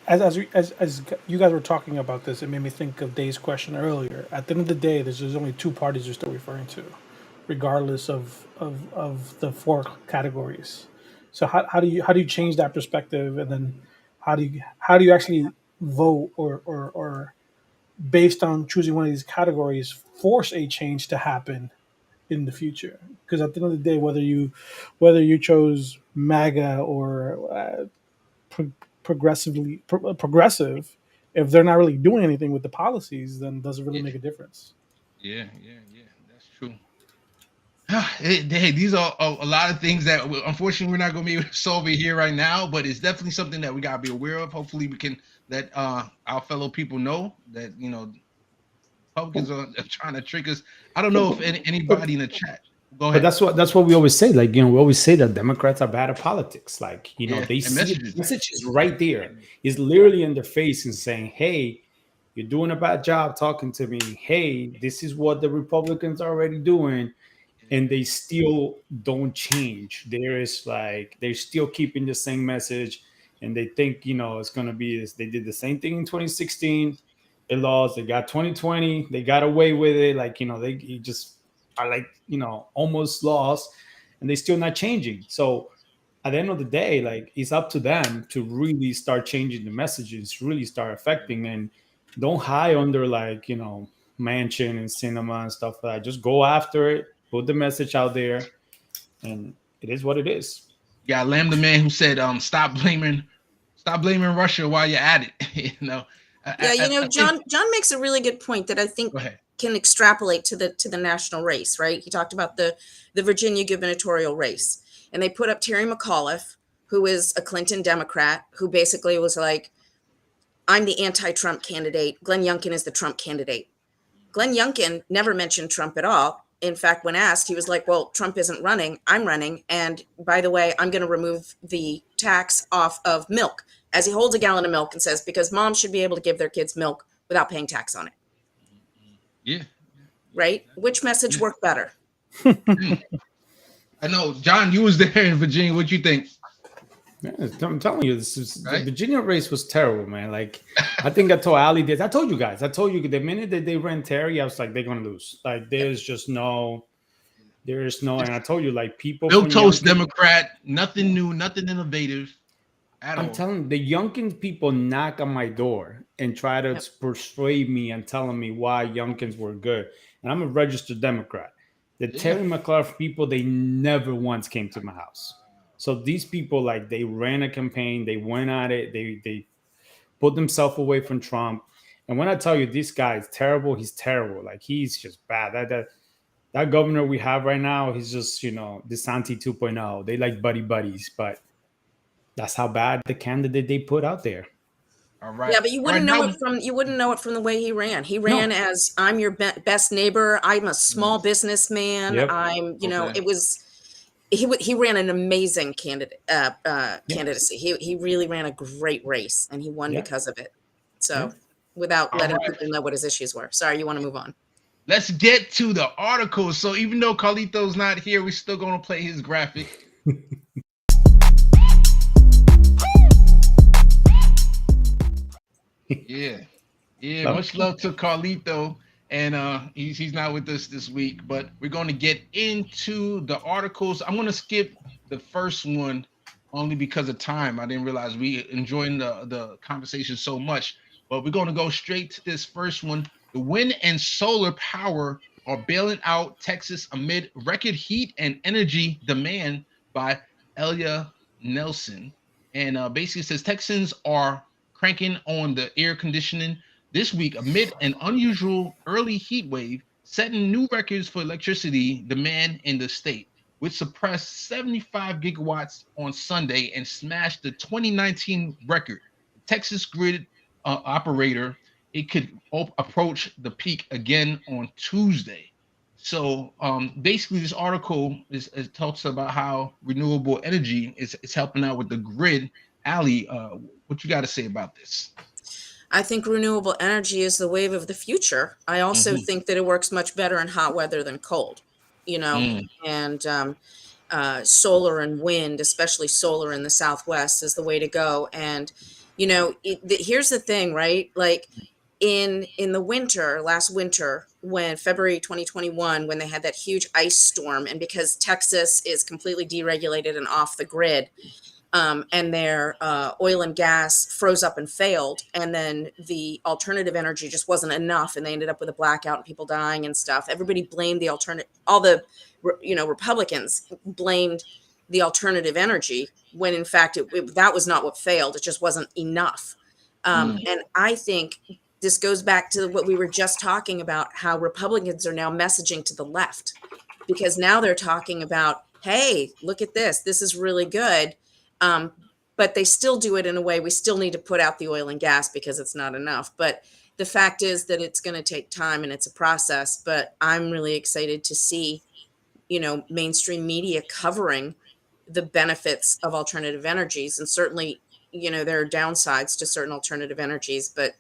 as you guys were talking about this, it made me think of Dave's question earlier. At the end of the day, there's only two parties you're still referring to, regardless of the four categories. So how do you change that perspective, and then how do you actually vote or based on choosing one of these categories force a change to happen in the future? Because at the end of the day, whether you chose MAGA or progressive, if they're not really doing anything with the policies, then does it really make a difference? Yeah, that's true. Hey, these are a lot of things that unfortunately we're not going to be able to solve it here right now, but it's definitely something that we got to be aware of. Hopefully we can let our fellow people know that Republicans are trying to trick us. I don't know if anybody in the chat. Go But ahead. that's what we always say. Like, we always say that Democrats are bad at politics. Like, Yeah, they and see messages. the message is right there. It's literally in their face and saying, "Hey, you're doing a bad job talking to me. Hey, this is what the Republicans are already doing," and they still don't change. They're still keeping the same message, and they think it's gonna be this. They did the same thing in 2016. They lost. They got 2020. They got away with it. Like, they just are like, almost lost, and they still not changing. So at the end of the day, like, it's up to them to really start changing the messages, really start affecting, and don't hide under like, mansion and cinema and stuff like that. Just go after it, put the message out there, and it is what it is. Yeah, Lamb the man who said, stop blaming Russia while you're at it. Yeah, John makes a really good point that I think can extrapolate to the national race, right? He talked about the Virginia gubernatorial race, and they put up Terry McAuliffe, who is a Clinton Democrat, who basically was like, I'm the anti-Trump candidate. Glenn Youngkin is the Trump candidate. Glenn Youngkin never mentioned Trump at all. In fact, when asked, he was like, well, Trump isn't running. I'm running. And by the way, I'm going to remove the tax off of milk, as he holds a gallon of milk and says, because moms should be able to give their kids milk without paying tax on it. Yeah. Right? Which message worked better? I know, John, you was there in Virginia. What you think? Yeah, I'm telling you, the Virginia race was terrible, man. Like, I think I told Ali this. I told you guys. The minute that they ran Terry, I was like, they're gonna lose. Like, there's no. And I told you, like, people. Milquetoast Democrat, nothing new, nothing innovative. I'm telling you, the Youngkin people knock on my door and try to persuade me and telling me why Youngkins were good, and I'm a registered Democrat. The Terry McAuliffe people, they never once came to my house. So these people, like, they ran a campaign, they went at it, they put themselves away from Trump. And when I tell you this guy is terrible, he's terrible. Like, he's just bad. That governor we have right now, he's just, DeSantis 2.0. They like buddies, but that's how bad the candidate they put out there. All right. Yeah, but you wouldn't know it from the way he ran. He ran as, I'm your best neighbor. I'm a small businessman. Yep. I'm, it was. He ran an amazing candidacy. He really ran a great race, and he won because of it. So, without letting people know what his issues were. Sorry, you want to move on? Let's get to the article. So even though Carlito's not here, we're still going to play his graphic. Yeah. Much love to Carlito. And he's not with us this week, but we're going to get into the articles. I'm going to skip the first one only because of time. I didn't realize we enjoying the conversation so much, but we're going to go straight to this first one. The wind and solar power are bailing out Texas amid record heat and energy demand, by Elia Nelson. And basically it says Texans are cranking on the air conditioning this week amid an unusual early heat wave, setting new records for electricity demand in the state, which suppressed 75 gigawatts on Sunday and smashed the 2019 record. The Texas grid operator, it could approach the peak again on Tuesday. So basically, this article is talks about how renewable energy is helping out with the grid. Ali, what you got to say about this? I think renewable energy is the wave of the future. I also think that it works much better in hot weather than cold, and solar and wind, especially solar in the Southwest, is the way to go. And, here's the thing, right? Like in the winter, last winter, when February 2021, when they had that huge ice storm, and because Texas is completely deregulated and off the grid, and their oil and gas froze up and failed, and then the alternative energy just wasn't enough, and they ended up with a blackout and people dying and stuff. Everybody blamed the Republicans blamed the alternative energy, when in fact that was not what failed. It just wasn't enough. And I think this goes back to what we were just talking about, how Republicans are now messaging to the left, because now they're talking about, hey, look at this. This is really good. But they still do it in a way, we still need to put out the oil and gas because it's not enough. But the fact is that it's going to take time and it's a process, but I'm really excited to see, mainstream media covering the benefits of alternative energies. And certainly, there are downsides to certain alternative energies, but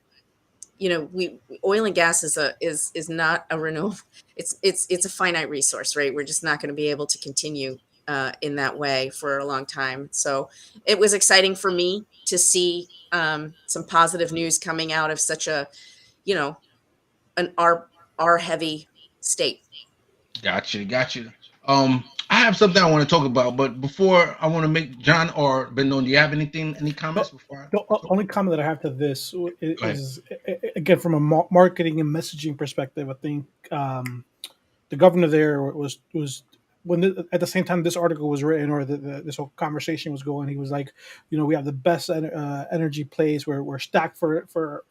oil and gas is not a renewable. It's a finite resource, right? We're just not going to be able to continue in that way for a long time. So it was exciting for me to see some positive news coming out of such a, an R heavy state. Gotcha. I have something I want to talk about, but before I want to make John or Benon, do you have any comments before? The only comment that I have to this is again from a marketing and messaging perspective. I think the governor there was when at the same time this article was written or this whole conversation was going, he was like, we have the best energy plays. We're stacked for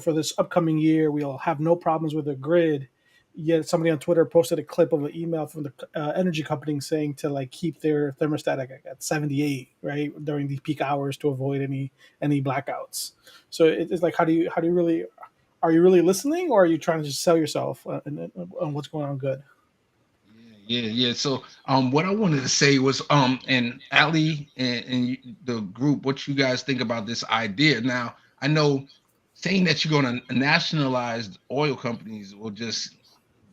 this upcoming year. We'll have no problems with the grid. Yet somebody on Twitter posted a clip of an email from the energy company saying to like keep their thermostat at 78, right, during these peak hours to avoid any blackouts. So it's like, how do you really, are you really listening, or are you trying to just sell yourself on what's going on good? Yeah. So what I wanted to say was and Ali and the group, what you guys think about this idea. Now I know saying that you're going to nationalize oil companies will just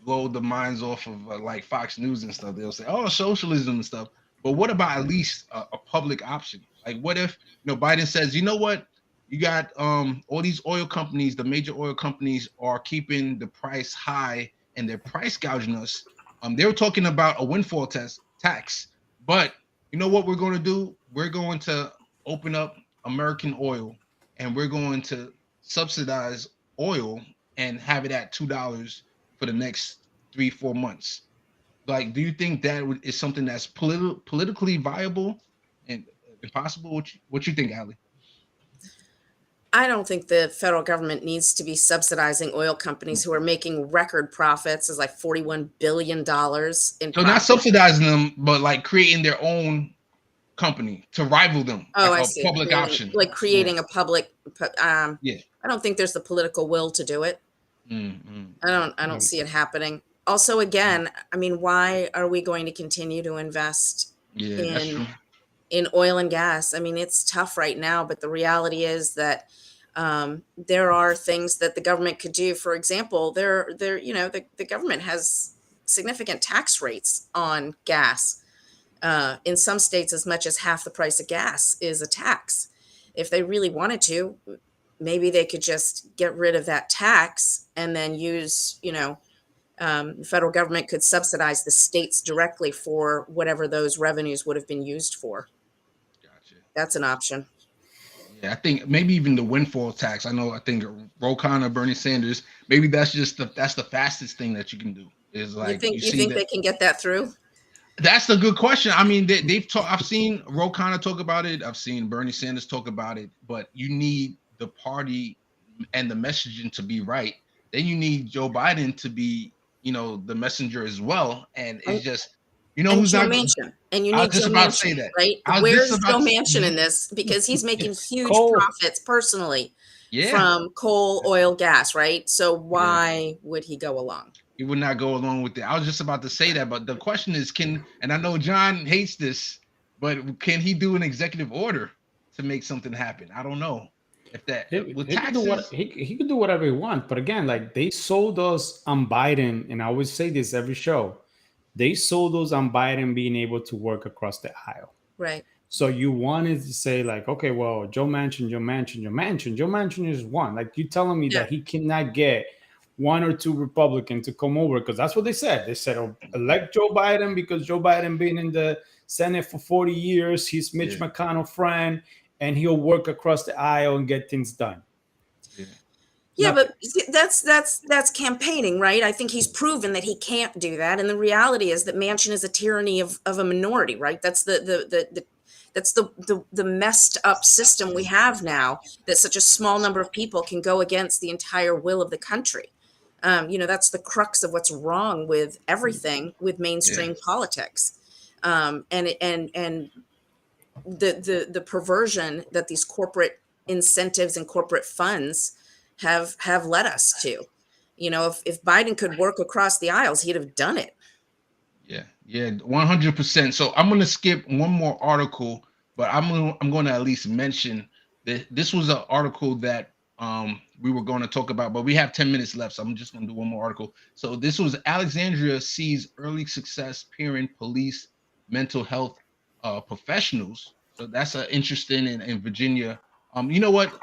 blow the minds off of like Fox News and stuff. They'll say, "Oh, socialism and stuff." But what about at least a public option? Like, what if Biden says, "You know what? You got all these oil companies, the major oil companies are keeping the price high and they're price gouging us." They were talking about a windfall tax, but you know what we're going to do? We're going to open up American oil, and we're going to subsidize oil and have it at $2 for the next 3-4 months. Like, do you think that is something that's politically viable and possible? What you think, Ali? I don't think the federal government needs to be subsidizing oil companies who are making record profits, is like $41 billion in profits. So not subsidizing them, but like creating their own company to rival them. Oh, like I a see. Public option. Like creating a public. Yeah. I don't think there's the political will to do it. I don't see it happening. Also, again, I mean, why are we going to continue to invest in oil and gas? I mean, it's tough right now, but the reality is that there are things that the government could do. For example, the government has significant tax rates on gas. In some states, as much as half the price of gas is a tax. If they really wanted to, maybe they could just get rid of that tax and then use, the federal government could subsidize the states directly for whatever those revenues would have been used for. Gotcha. That's an option. Yeah, I think maybe even the windfall tax. I think Ro Khanna, Bernie Sanders, maybe that's the fastest thing that you can do. Is like you think they can get that through? That's a good question. I mean, they've talked. I've seen Ro Khanna talk about it. I've seen Bernie Sanders talk about it. But you need the party and the messaging to be right. Then you need Joe Biden to be, the messenger as well. And it's just, who's Joe not. Manchin. And you need Joe Manchin, right? Where's Joe Manchin in this? Because he's making huge profits personally from coal, oil, gas, right? So why would he go along? He would not go along with it. I was just about to say that, but the question is, and I know John hates this, but can he do an executive order to make something happen? I don't know if that with taxes. He could do whatever he wants, but again, like they sold us on Biden, and I always say this every show. They sold us on Biden being able to work across the aisle. Right. So you wanted to say like, okay, well, Joe Manchin is one. Like you telling me that he cannot get one or two Republicans to come over, because that's what they said. They said, elect Joe Biden because Joe Biden been in the Senate for 40 years. He's Mitch McConnell friend, and he'll work across the aisle and get things done. Yeah, but that's campaigning, right? I think he's proven that he can't do that, and the reality is that Manchin is a tyranny of a minority, right? That's the messed up system we have now, that such a small number of people can go against the entire will of the country. That's the crux of what's wrong with everything with mainstream politics, and the perversion that these corporate incentives and corporate funds have led us to. You know, if Biden could work across the aisles, he'd have done it. Yeah, 100%. So I'm gonna skip one more article, but I'm gonna at least mention that this was an article that we were going to talk about, but we have 10 minutes left, so I'm just gonna do one more article. So this was Alexandria sees early success pairing police mental health professionals. So that's interesting in Virginia. You know what?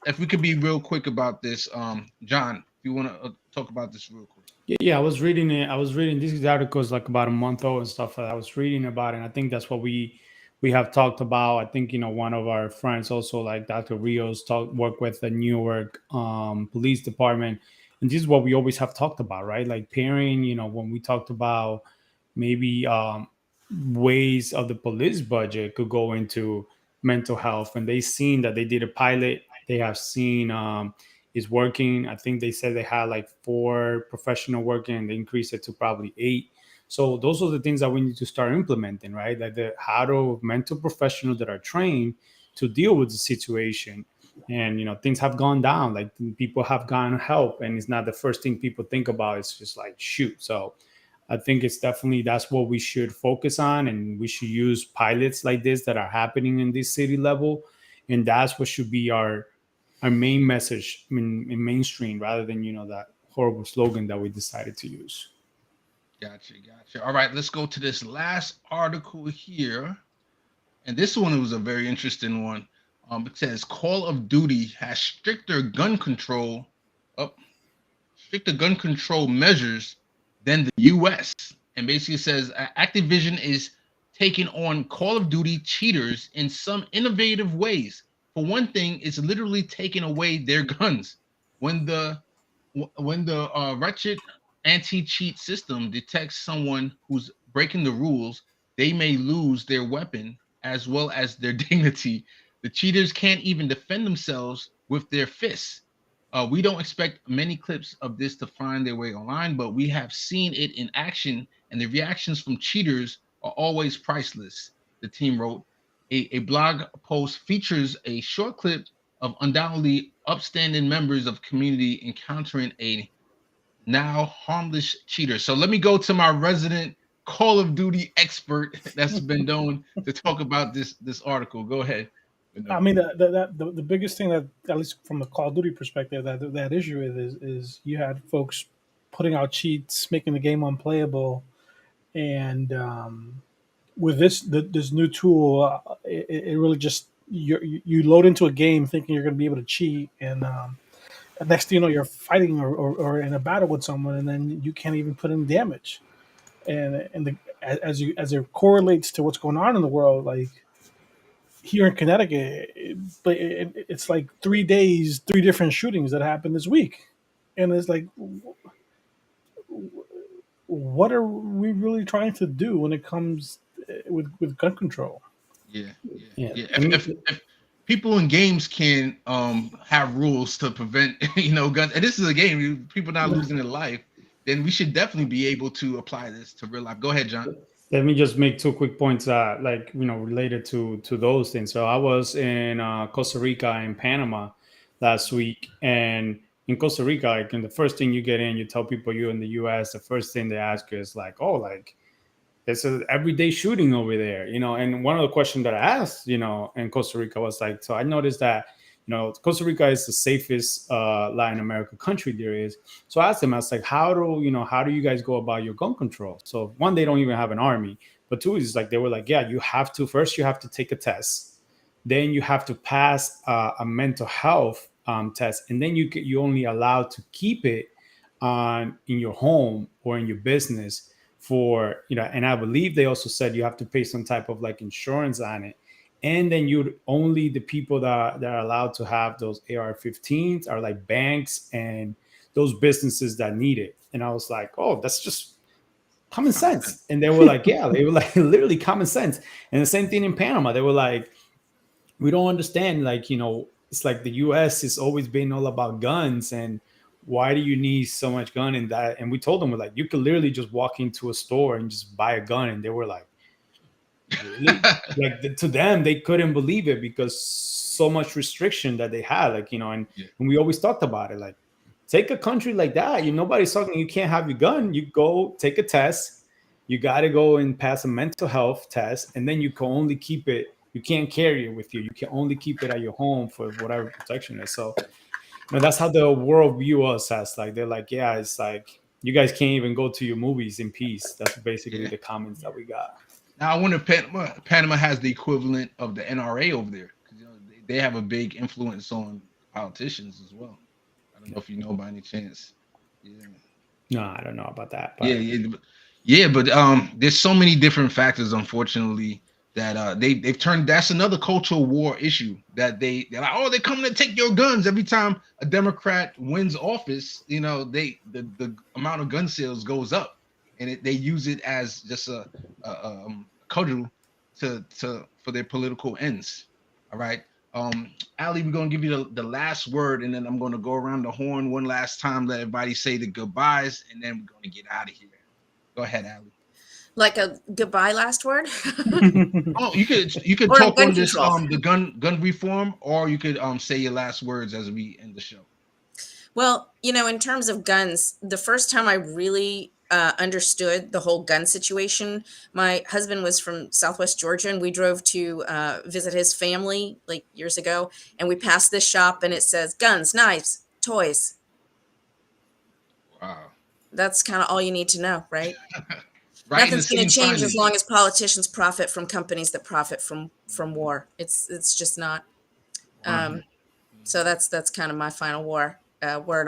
If we could be real quick about this, John, if you want to talk about this real quick. Yeah, I was reading it. I was reading these articles like about a month old and stuff. I was reading about it. And I think that's what we have talked about. I think one of our friends also, like Dr. Rios, work with the Newark Police Department, and this is what we always have talked about, right? Like pairing. When we talked about maybe ways of the police budget could go into mental health, and they've seen that they did a pilot. They have seen is working. I think they said they had like 4 professional working, and they increased it to probably 8. So those are the things that we need to start implementing, right? Like how do mental professionals that are trained to deal with the situation. And things have gone down. Like people have gotten help, and it's not the first thing people think about. It's just like shoot. So I think it's definitely that's what we should focus on, and we should use pilots like this that are happening in this city level, and that's what should be our main message in mainstream, rather than that horrible slogan that we decided to use. Gotcha. All right, let's go to this last article here, and this one was a very interesting one. It says Call of Duty has stricter gun control measures than the U.S. and basically says Activision is taking on Call of Duty cheaters in some innovative ways. For one thing, it's literally taking away their guns. When the wretched anti-cheat system detects someone who's breaking the rules, they may lose their weapon as well as their dignity. The cheaters can't even defend themselves with their fists. We don't expect many clips of this to find their way online, but we have seen it in action, and the reactions from cheaters are always priceless, the team wrote. A blog post features a short clip of undoubtedly upstanding members of community encountering a now harmless cheater. So let me go to my resident Call of Duty expert that's been known to talk about this article. Go ahead. I mean, the biggest thing that, at least from the Call of Duty perspective, that issue is you had folks putting out cheats, making the game unplayable, and with this new tool, it really just you load into a game thinking you're going to be able to cheat, and next thing you know, you're fighting or in a battle with someone, and then you can't even put in damage. And as it correlates to what's going on in the world, like here in Connecticut, it's like 3 days, 3 different shootings that happened this week, and it's like, what are we really trying to do when it comes with gun control? Yeah. If people in games can have rules to prevent guns, and this is a game, people not losing their life, then we should definitely be able to apply this to real life. Go ahead, John. Let me just make 2 quick points related to those things. So I was in Costa Rica and Panama last week, and in Costa Rica, like, and the first thing you get in, you tell people you're in the U.S., the first thing they ask you is like, oh, like it's an everyday shooting over there, and one of the questions that I asked, in Costa Rica was like, so I noticed that, Costa Rica is the safest Latin American country there is. So I asked them, I was like, how do you guys go about your gun control? So one, they don't even have an army, but 2 is like, they were like, yeah, you have to take a test. Then you have to pass a mental health test. And then you only allowed to keep it in your home or in your business for, and I believe they also said you have to pay some type of like insurance on it. And then only the people that are allowed to have those AR-15s are like banks and those businesses that need it. And I was like, oh, that's just common sense. And they were like, yeah, they were like literally common sense. And the same thing in Panama. They were like, we don't understand, like, it's like the US has always been all about guns, and why do you need so much gun in that? And we told them, we're like, you could literally just walk into a store and just buy a gun. And they were like, really? Like to them, they couldn't believe it because so much restriction that they had, like, and we always talked about it, like, take a country like that, nobody's talking, you can't have your gun, you go take a test, you got to go and pass a mental health test, and then you can only keep it, you can't carry it with you, you can only keep it at your home for whatever protection is. So that's how the world view us as, like, they're like, yeah, it's like, you guys can't even go to your movies in peace. That's basically the comments that we got. Now I wonder if Panama has the equivalent of the NRA over there, because they have a big influence on politicians as well. I don't know if you know by any chance. Yeah. No, I don't know about that. But. But there's so many different factors, unfortunately, that they've turned. That's another cultural war issue that they're like, oh, they're coming to take your guns. Every time a Democrat wins office, the amount of gun sales goes up, and they use it as just a cudgel for their political ends. All right. Ali, we're gonna give you the last word, and then I'm gonna go around the horn one last time, let everybody say the goodbyes, and then we're gonna get out of here. Go ahead, Ali. Like a goodbye last word? Oh, you could talk on this the gun reform, or you could say your last words as we end the show. Well, in terms of guns, the first time I really understood the whole gun situation, my husband was from Southwest Georgia, and we drove to visit his family like years ago, and we passed this shop, and it says guns, knives, toys. Wow. That's kind of all you need to know, right? Right. Nothing's going to change as long as politicians profit from companies that profit from war. It's just not. So that's kind of my final word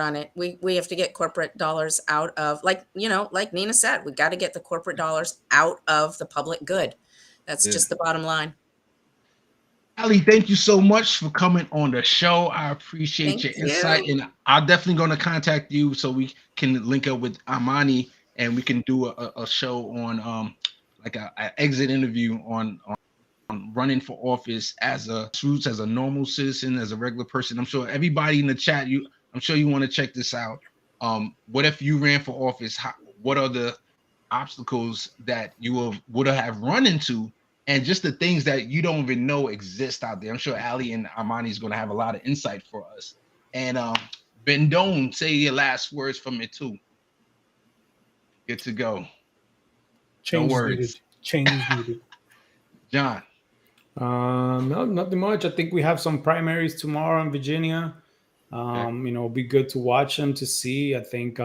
on it. We have to get corporate dollars out of, like Nina said, we got to get the corporate dollars out of the public good. That's just the bottom line. Ali, thank you so much for coming on the show. I appreciate your insight, and I'm definitely going to contact you so we can link up with Amani, and we can do a show on like an exit interview on running for office as a normal citizen, as a regular person. I'm sure everybody in the chat, I'm sure you want to check this out. What if you ran for office? What are the obstacles that you would have run into, and just the things that you don't even know exist out there? I'm sure Ali and Amani is going to have a lot of insight for us. And Bendone, say your last words from it too. Good to go. Change no words. Needed. Change needed. John. No, nothing much. I think we have some primaries tomorrow in Virginia. It'll be good to watch them, to see. I think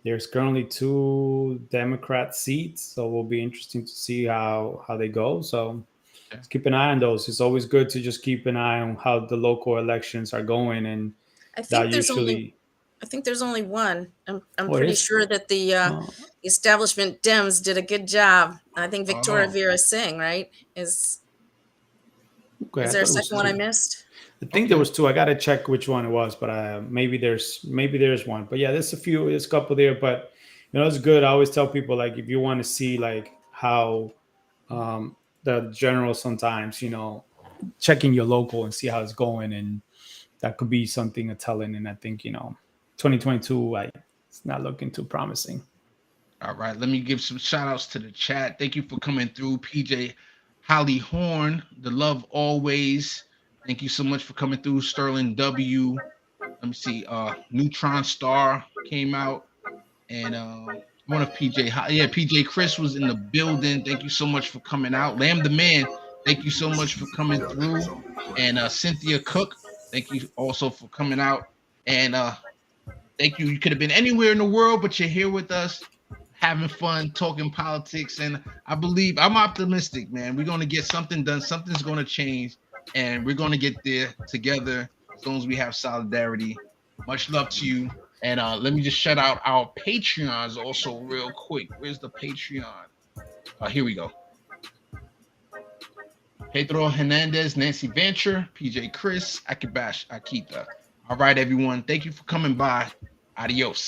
there's currently 2 Democrat seats, so it will be interesting to see how they go. So let's keep an eye on those. It's always good to just keep an eye on how the local elections are going, and I think there's only one. I'm pretty sure that the establishment Dems did a good job. I think Victoria Vera Singh, right? Is there a second one I missed? I think there was 2. I got to check which one it was, but maybe there's one. But yeah, there's a couple there. But it's good. I always tell people, like, if you want to see like how the general sometimes, checking your local and see how it's going, and that could be something telling. And I think 2022, it's not looking too promising. All right, let me give some shout outs to the chat. Thank you for coming through, PJ Holly Horn, the love always. Thank you so much for coming through, Sterling W. Let me see. Neutron Star came out, and one of PJ Chris was in the building. Thank you so much for coming out. Lamb the Man, thank you so much for coming through, and Cynthia Cook, thank you also for coming out, and thank you. You could have been anywhere in the world, but you're here with us, having fun, talking politics, and I'm optimistic, man. We're gonna get something done. Something's gonna change. And we're going to get there together as long as we have solidarity. Much love to you. And let me just shout out our Patreons also real quick. Where's the Patreon? Here we go. Pedro Hernandez, Nancy Venture, PJ Chris, Akibash Akita. All right, everyone. Thank you for coming by. Adios.